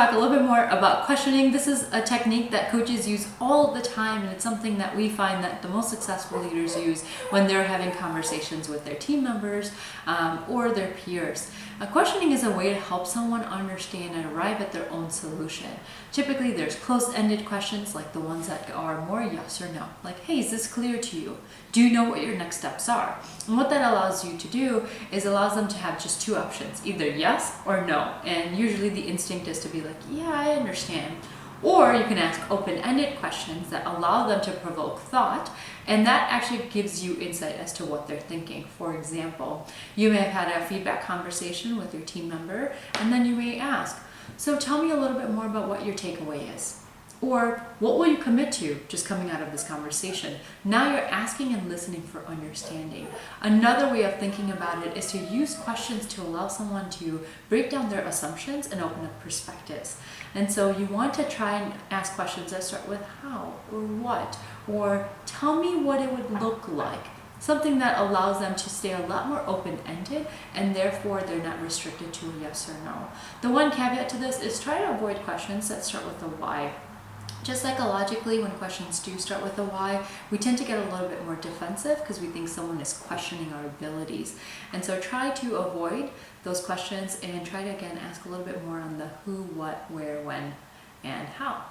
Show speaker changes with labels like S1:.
S1: talk a little bit more about questioning. This is a technique that coaches use all the time, and it's something that we find that the most successful leaders use when they're having conversations with their team members or their peers. Questioning is a way to help someone understand and arrive at their own solution. Typically, there's closed-ended questions like the ones that are more yes or no, like, hey, is this clear to you? Do you know what your next steps are? And what that allows you to do is allows them to have just two options, either yes or no. And usually the instinct is to be like, yeah, I understand. Or you can ask open-ended questions that allow them to provoke thought, and that actually gives you insight as to what they're thinking. For example, you may have had a feedback conversation with your team member, and then you may ask, so tell me a little bit more about what your takeaway is. Or what will you commit to just coming out of this conversation? Now you're asking and listening for understanding. Another way of thinking about it is to use questions to allow someone to break down their assumptions and open up perspectives. And so you want to try and ask questions that start with how or what, or tell me what it would look like. Something that allows them to stay a lot more open-ended, and therefore they're not restricted to a yes or no. The one caveat to this is try to avoid questions that start with a why. Just psychologically, when questions do start with a why, we tend to get a little bit more defensive because we think someone is questioning our abilities. And so try to avoid those questions and try to, again, ask a little bit more on the who, what, where, when, and how.